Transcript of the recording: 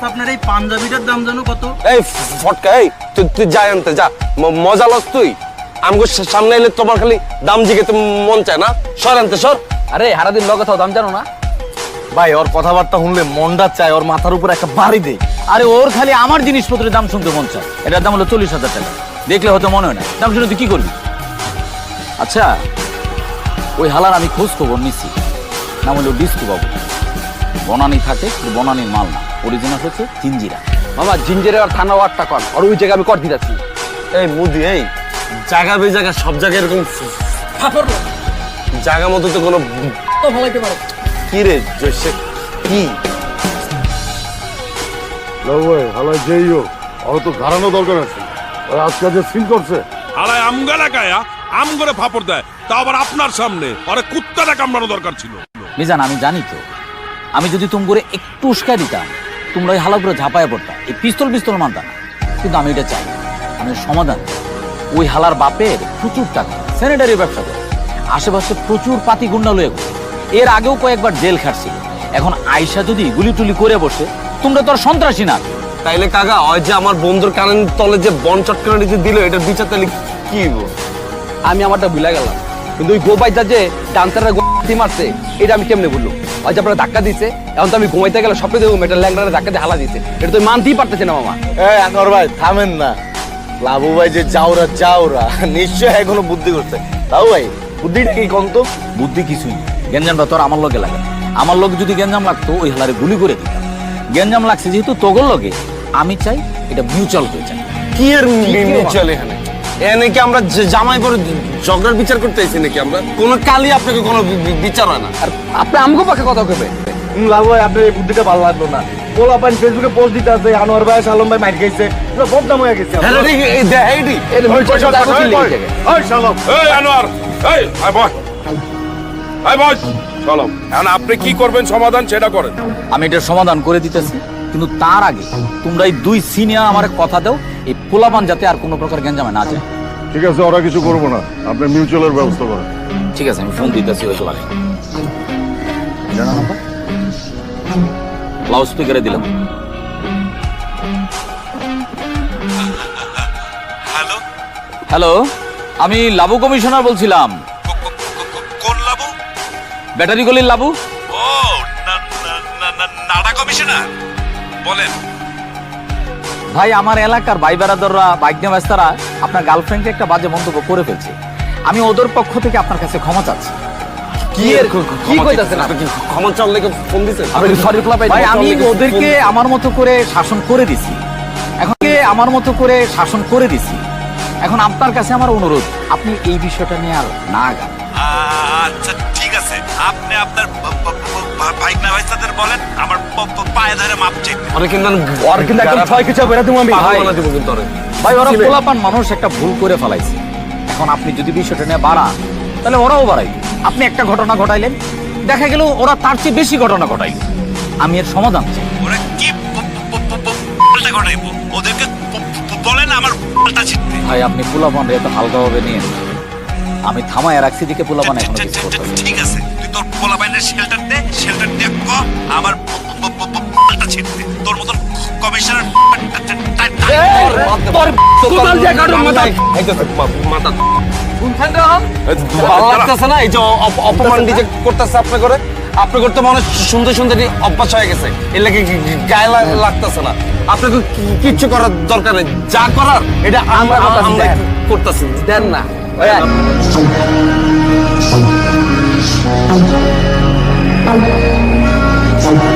আচ্ছা আপনার এই পাঞ্জাবিটার দাম জানো কত? এই ফটকা, এই তুই যা আনতে যা, মজা লস তুই। আমগো সামনে এলে তোমার খালি দাম জিজ্ঞেতে মন চায় না? সর আনতে সর। আরে হারাদিন লগে দাম জানো না ভাই, ওর কথাবার্তা শুনলে মনটা চায় ওর মাথার উপর একটা বাড়ি দেয়। আরে ওর খালি আমার জিনিসপত্রের দাম শুনতে মন চায়। এটার দাম হলো 40,000 টাকা। দেখলে হয়তো মনে হয় না, দাম শুনে তুই কি করবি? আচ্ছা, ওই হালার আমি খোঁজ খবর নিচ্ছি, নাম হলো ডিস্কু বাবু। বনানি থাকে, বনানির মাল না, অরিজিনাল হচ্ছে জিঞ্জিরা। মামা জিঞ্জেরে আর থানা ওয়ারটা কর, আর ওই জায়গায় আমি কর দিতেছি। এই মুদি, এই জায়গা বে জায়গা সব জায়গায় এরকম জায়গা মতো তো কোনো ভালাইতে পারো কি রে জয়সে কি হালাই যেই হোক, হয়তো ঘাড়ানো দরকার আছে। ওই আজকে যে সিল করছে হালাই আমগালা গায়া আম করে ফাপড় দেয়, তা আবার আপনার সামনে। আরে কুত্তাটা কামড়ানো দরকার ছিল। মিজান, আমি জানি তো, আমি যদি তুমি করে একটু উস্কা দিতাম, তোমরা ওই হালা করে ঝাঁপায় পড়তাম, এই পিস্তল মানতা না। কিন্তু আমি এটা চাই, আমি সমাধান। ওই হালার বাপের প্রচুর টাকা, স্যানিটারি ব্যবসা করে, আশেপাশে প্রচুর পাতি গুন্ডা লয়ে ঘুরে। এর আগেও কয়েকবার জেল খাটছিল। এখন আয়সা যদি গুলি টুলি করে বসে, তোমরা তো আর সন্ত্রাসী না। তাইলে কাকা, ওই যে আমার বন্ধুর কানের তলে যে বন চটকানি যে দিল, এটার বিচার তাহলে কি হইব? আমি আমারটা ভুলে গেলাম, কিন্তু ওই গোবাইদার যে ডান্সাররা গোটি মারছে, এটা আমি কেমনে বললো? ওই যে আপনারা ধাক্কা দিচ্ছে, এখন তো আমি ঘুমাইতে গেলে স্বপ্নে দেখবো এটা ল্যাংড়ারে ধাক্কা দিয়ে হালা দিচ্ছে। এটা তো মানতেই পারতেছে না মামা। আনোয়ার ভাই থামেন না। লাবু ভাই যে চাওরা নিশ্চয় এখনো বুদ্ধি করছে। লাবু ভাই, বুদ্ধিটা কি কোন তো? বুদ্ধি কিছুই নেই, গেঞ্জামটা তো আর আমার লগে লাগে না। আমার লগে যদি গেঞ্জাম লাগতো, ওই হালারে গুলি করে দিতাম। গেঞ্জাম লাগছে যেহেতু তোগর লগে, আমি চাই এটা মিউচুয়াল হয়ে যায়। কি এর মিউচুয়াল? এখানে এনে কি আমরা জামাই পরে ঝগড়ার বিচার করতে আইছি নাকি? আমরা কোন কালই আপনাকে কোনো বিচার হয় না। আর আপনি আমগো পাখে কথা কবে? লাবু ভাই, আপনার এই বুদ্ধিটা ভালো লাগলো না। পোলা পান ফেসবুকে পোস্ট দিতে আছে, আনোয়ার ভাই সালম ভাই মাইর খাইছে, পুরো বদনাম হয়ে গেছে। হ্যাঁ রে, এই দে এইডি এর হইছে কথা কইলি এই জায়গায়। ওই শালাম, এই আনোয়ার, এই আয় বয়, আয় বয়, চলো। এখন আপনি কি করবেন সমাধান সেটা করেন। আমি এটার সমাধান করে দিতেছি, কিন্তু তার আগে তোমরা এই দুই সিনিয়র আমার কথা দাও, এই পোলাপান যাতে আর কোনো প্রকার গেঞ্জামে না যায়। ঠিক আছে, ওরা কিছু করবো না, আপনি মিউচুয়ালের ব্যবস্থা করেন। ঠিক আছে, আমি ফোন দিতেছি ওই পোলাকে। এটা না নাম্বার, লাউড স্পিকারে দিলাম। হ্যালো, হ্যালো, আমি লাবু কমিশনার বলছিলাম। কোন লাবু? ব্যাটারি গলির লাবু। ও নাডা কমিশনার, বলেন। ভাই, আমার এলাকার ভাই বেড়াদররা, বাইক নিয়ে ব্যস্তারা আপনার গার্লফ্রেন্ডকে একটা বাজে মন্তব্য করে ফেলছে। আমি ওদের পক্ষ থেকে আপনার কাছে ক্ষমা চাচ্ছি। কি এর কি কইতাছেন আপনি? কি ক্ষমা চাওয়ার লেগে ফোন দিছেন? সরি পোলা ভাই, ভাই, আমি ওদেরকে আমার মতো করে শাসন করে দিছি। এখন আপনার কাছে আমার অনুরোধ, আপনি এই বিষয়টা নিয়ে আর না আগান। আচ্ছা ঠিক আছে, আপনি আপনার বাইক না ভাইস্তাদের বলেন আমার পায়ে ধরে মাপ চাইতে। অনেক কিন্তু ওর কিন্তু একদম ছয় কিছু বেড়া তুমি আমি ভাই বানা দিব কিন্তু ওরে। ভাই, ওরা পোলাপান মানুষ, একটা ভুল করে ফেলাইছে। এখন আপনি যদি বিষয়টা নিয়ে বাড়ান, তাহলে ওরাও বাড়াইবে। আপনি একটা ঘটনা ঘটাইলেন, দেখা গেল ওরা তার চেয়ে বেশি ঘটনা ঘটাইল। আমি এর সমাধান চাই। ওরা কি পাল্টা ঘটাইবো? ওদেরকে বলেন আমার পাল্টা ছিটতে। ভাই, আপনি পোলাপান এত হালকাভাবে নিয়ে নেন। আমি থামায় রাখছি দিকে পোলাপান এখনো কিছু করতেছে। ঠিক আছে, তুই তোর পোলা বাইনের শেল্টার দে আমার পাল্টা ছিটতে। তোর মতন কমিশনার তোর যে কাটো মাথা মাথা শুনছেন রে? ভালো লাগতেছে না এই যে অপমান যে করতেছে আপনি করে? আপনি করতে মনে সুন্দর সুন্দরী অভ্যাস হয়ে গেছে, এর লাগে গায়ে লাগতেছে না। আপনাকে কিচ্ছু করার দরকার নেই, যা করার এটা আমরা করতেছি। দেন না ওই